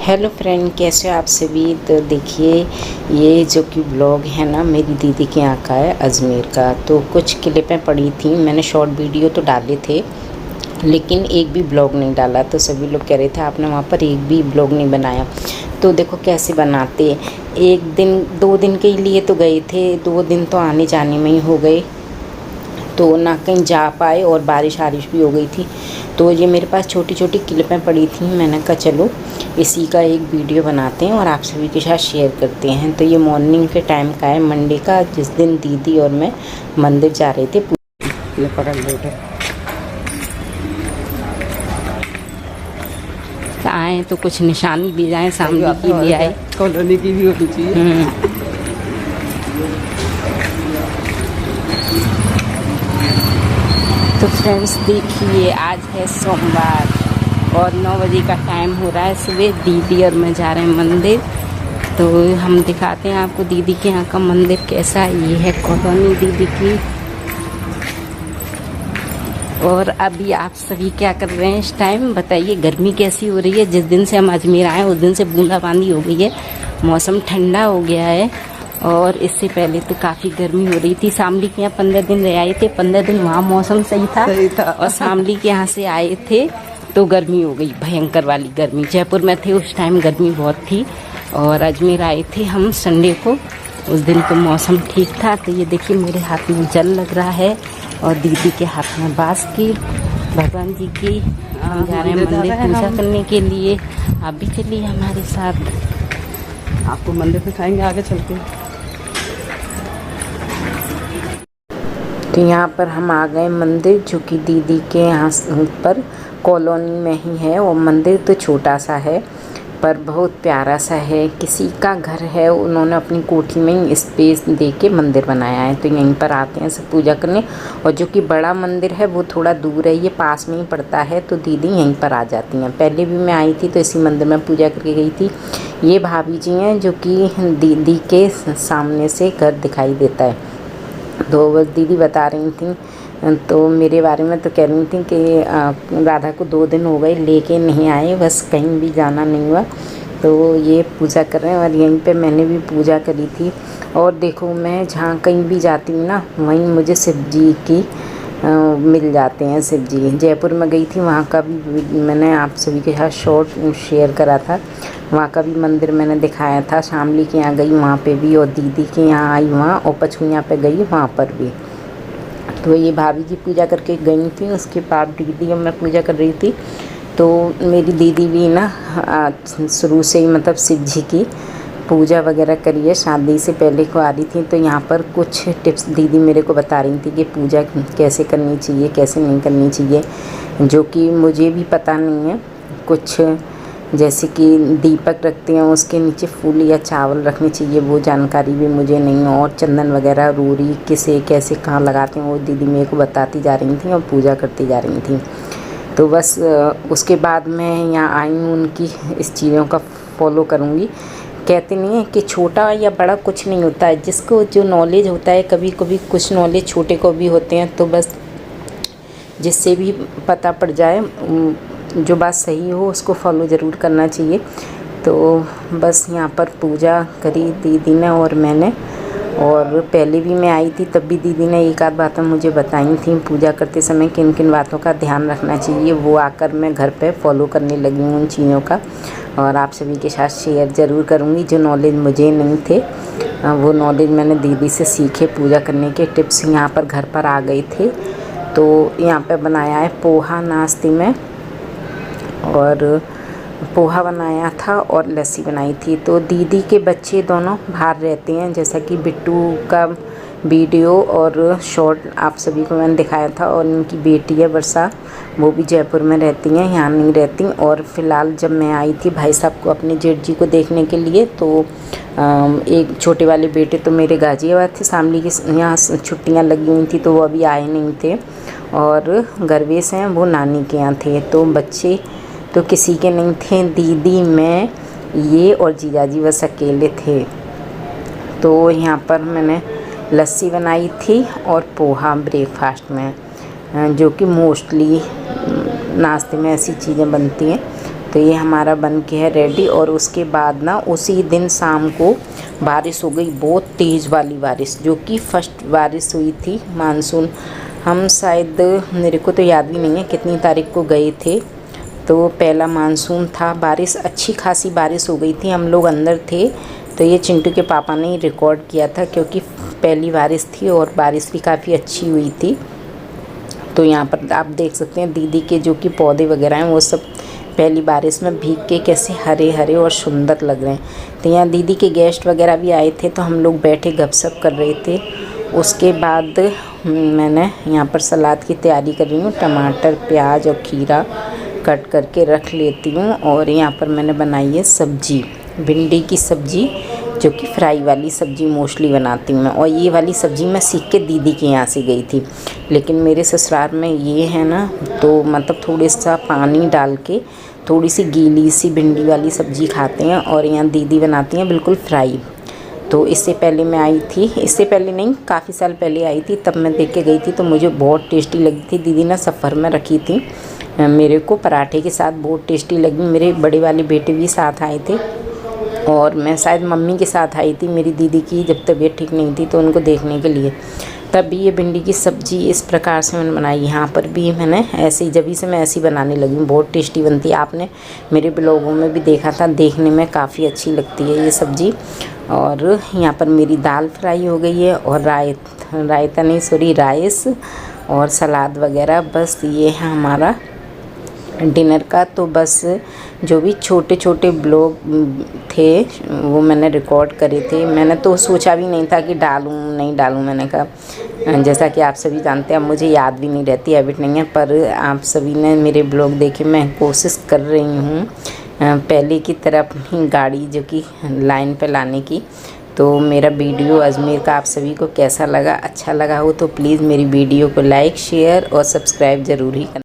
Hello friend, कैसे हो आप सभी। तो देखिए, ये जो कि ब्लॉग है ना, मेरी दीदी के यहाँ का है, अजमेर का। तो कुछ क्लिपें पड़ी थी, मैंने शॉर्ट वीडियो तो डाले थे लेकिन एक भी ब्लॉग नहीं डाला। तो सभी लोग कह रहे थे आपने वहाँ पर एक भी ब्लॉग नहीं बनाया। तो देखो कैसे बनाते। एक दिन 2 दिन के लिए तो गए थे, 2 दिन तो आने जाने में ही हो गए, तो ना कहीं जा पाए और बारिश भी हो गई थी। तो ये मेरे पास छोटी छोटी क्लिपें पड़ी थी, मैंने कहा चलो इसी का एक वीडियो बनाते हैं और आप सभी के साथ शेयर करते हैं। तो ये मॉर्निंग के टाइम का है, मंडे का, जिस दिन दीदी और मैं मंदिर जा रहे थे। आए तो कुछ निशानी भी जाए, सामने की भी आए, कॉलोनी की भी होनी चाहिए। तो फ्रेंड्स देखिए, आज है सोमवार और 9 बजे का टाइम हो रहा है सुबह। दीदी और मैं जा रहे हैं मंदिर। तो हम दिखाते हैं आपको दीदी के यहाँ का मंदिर कैसा है। ये है कॉलोनी दीदी की। और अभी आप सभी क्या कर रहे हैं इस टाइम, बताइए। गर्मी कैसी हो रही है। जिस दिन से हम अजमेर आए उस दिन से बूंदाबांदी हो गई है, मौसम ठंडा हो गया है। और इससे पहले तो काफ़ी गर्मी हो रही थी। शामली के यहाँ 15 दिन रह आए थे, 15 दिन वहाँ मौसम सही था। और शामली के यहाँ से आए थे तो गर्मी हो गई, भयंकर वाली गर्मी। जयपुर में थे उस टाइम गर्मी बहुत थी, और अजमेर आए थे हम संडे को, उस दिन तो मौसम ठीक था। तो ये देखिए, मेरे हाथ में जल लग रहा है और दीदी के हाथ में बांस की, भगवान जी की। हम जा रहे हैं मंदिर पूजा करने के लिए। आप भी चलिए हमारे साथ, आपको मंदिर दिखाएंगे आगे चल के। तो यहाँ पर हम आ गए मंदिर, जो कि दीदी के यहाँ पर कॉलोनी में ही है। और मंदिर तो छोटा सा है पर बहुत प्यारा सा है। किसी का घर है, उन्होंने अपनी कोठी में ही स्पेस दे के मंदिर बनाया है। तो यहीं पर आते हैं सब पूजा करने। और जो कि बड़ा मंदिर है वो थोड़ा दूर है, ये पास में ही पड़ता है। तो दीदी यहीं पर आ जाती हैं। पहले भी मैं आई थी तो इसी मंदिर में पूजा करके गई थी। ये भाभी जी हैं, जो कि दीदी के सामने से घर दिखाई देता है। तो बस दीदी बता रही थी तो मेरे बारे में, तो कह रही थी कि राधा को 2 दिन हो गए लेके नहीं आए, बस कहीं भी जाना नहीं हुआ। तो ये पूजा कर रहे हैं और यहीं पे मैंने भी पूजा करी थी। और देखो, मैं जहाँ कहीं भी जाती हूँ ना, वहीं मुझे शिव जी की मिल जाते हैं। शिव जी जयपुर में गई थी, वहाँ का भी मैंने आप सभी के साथ शॉर्ट शेयर करा था। वहाँ का भी मंदिर मैंने दिखाया था। शामली के यहाँ गई, वहाँ पे भी, और दीदी के यहाँ आई वहाँ, और पछुइयाँ पे गई, वहाँ पर भी। तो ये भाभी जी पूजा करके गई थी, उसके बाद दीदी और मैं पूजा कर रही थी। तो मेरी दीदी भी ना शुरू से ही मतलब शिव जी की पूजा वगैरह करी है, शादी से पहले को आ रही थी। तो यहाँ पर कुछ टिप्स दीदी मेरे को बता रही थी कि पूजा कैसे करनी चाहिए, कैसे नहीं करनी चाहिए, जो कि मुझे भी पता नहीं है। कुछ जैसे कि दीपक रखते हैं, उसके नीचे फूल या चावल रखने चाहिए, वो जानकारी भी मुझे नहीं है। और चंदन वगैरह रूरी किसे कैसे कहाँ लगाते हैं, वो दीदी मेरे को बताती जा रही थी और पूजा करती जा रही थी। तो बस उसके बाद मैं यहाँ आई हूँ, उनकी इस चीज़ों का फॉलो करूँगी। कहते नहीं है कि छोटा या बड़ा कुछ नहीं होता है, जिसको जो नॉलेज होता है, कभी कभी कुछ नॉलेज छोटे को भी होते हैं। तो बस जिससे भी पता पड़ जाए, जो बात सही हो उसको फॉलो ज़रूर करना चाहिए। तो बस यहाँ पर पूजा करी दीदी ने और मैंने। और पहले भी मैं आई थी तब भी दीदी ने एक आध बातें मुझे बताई थी पूजा करते समय, किन किन बातों का ध्यान रखना चाहिए। वो आकर मैं घर पे फॉलो करने लगी हूँ उन चीज़ों का, और आप सभी के साथ शेयर ज़रूर करूँगी। जो नॉलेज मुझे नहीं थे, वो नॉलेज मैंने दीदी से सीखे। पूजा करने के टिप्स यहाँ पर घर पर आ गए थे। तो यहाँ पे बनाया है पोहा नाश्ते में, और पोहा बनाया था और लस्सी बनाई थी। तो दीदी के बच्चे दोनों बाहर रहते हैं, जैसा कि बिट्टू का वीडियो और शॉर्ट आप सभी को मैंने दिखाया था। और इनकी बेटी है वर्षा, वो भी जयपुर में रहती हैं, यहाँ नहीं रहती। और फ़िलहाल जब मैं आई थी भाई साहब को, अपने जेठ जी को देखने के लिए, तो एक छोटे वाले बेटे तो मेरे गाज़ियाबाद थे, शामली की यहाँ छुट्टियाँ लगी हुई थी, तो वो अभी आए नहीं थे। और गर्वेश हैं, वो नानी के यहाँ थे। तो बच्चे तो किसी के नहीं थे, दीदी, मैं, ये और जीजाजी बस अकेले थे। तो यहाँ पर मैंने लस्सी बनाई थी और पोहा ब्रेकफास्ट में, जो कि मोस्टली नाश्ते में ऐसी चीज़ें बनती हैं। तो ये हमारा बन के है रेडी। और उसके बाद ना उसी दिन शाम को बारिश हो गई, बहुत तेज़ वाली बारिश, जो कि फर्स्ट बारिश हुई थी मानसून। हम शायद, मेरे को तो याद भी नहीं है कितनी तारीख को गए थे, तो पहला मानसून था। बारिश अच्छी खासी बारिश हो गई थी, हम लोग अंदर थे। तो ये चिंटू के पापा ने रिकॉर्ड किया था, क्योंकि पहली बारिश थी और बारिश भी काफ़ी अच्छी हुई थी। तो यहाँ पर आप देख सकते हैं दीदी के जो कि पौधे वगैरह हैं वो सब पहली बारिश में भीग के कैसे हरे हरे और सुंदर लग रहे हैं। तो यहाँ दीदी के गेस्ट वगैरह भी आए थे, तो हम लोग बैठे गपशप कर रहे थे। उसके बाद मैंने यहाँ पर सलाद की तैयारी कर रही हूँ। टमाटर, प्याज और खीरा कट करके रख लेती हूँ। और यहाँ पर मैंने बनाई है सब्जी, भिंडी की सब्जी, जो कि फ्राई वाली सब्जी मोस्टली बनाती हूँ मैं। और ये वाली सब्जी मैं सीख के दीदी के यहाँ से गई थी, लेकिन मेरे ससुराल में ये है ना, तो मतलब थोड़ा सा पानी डाल के थोड़ी सी गीली सी भिंडी वाली सब्जी खाते हैं, और यहाँ दीदी बनाती हैं बिल्कुल फ्राई। तो इससे पहले मैं आई थी, इससे पहले नहीं, काफ़ी साल पहले आई थी, तब मैं देख के गई थी, तो मुझे बहुत टेस्टी लगी थी। दीदी ने सफ़र में रखी थी मेरे को पराठे के साथ, बहुत टेस्टी लगी। मेरे बड़े वाले बेटे भी साथ आए थे, और मैं शायद मम्मी के साथ आई थी मेरी दीदी की, जब तबीयत ठीक नहीं थी तो उनको देखने के लिए। तभी ये भिंडी की सब्ज़ी इस प्रकार से मैंने बनाई। यहाँ पर भी मैंने ऐसे ही, जब से मैं ऐसी बनाने लगी हूँ, बहुत टेस्टी बनती है। आपने मेरे ब्लॉगों में भी देखा था, देखने में काफ़ी अच्छी लगती है ये सब्ज़ी। और यहाँ पर मेरी दाल फ्राई हो गई है, और रायता नहीं, सॉरी, राइस और सलाद वगैरह। बस ये है हमारा डिनर का। तो बस जो भी छोटे छोटे ब्लॉग थे वो मैंने रिकॉर्ड करे थे। मैंने तो सोचा भी नहीं था कि डालूं नहीं डालूं। मैंने कहा, जैसा कि आप सभी जानते हैं, अब मुझे याद भी नहीं रहती, हैबिट नहीं है, पर आप सभी ने मेरे ब्लॉग देखे। मैं कोशिश कर रही हूँ पहले की तरह अपनी गाड़ी जो कि लाइन पे लाने की। तो मेरा वीडियो अजमेर का आप सभी को कैसा लगा, अच्छा लगा हो तो प्लीज़ मेरी वीडियो को लाइक, शेयर और सब्सक्राइब ज़रूर ही करना।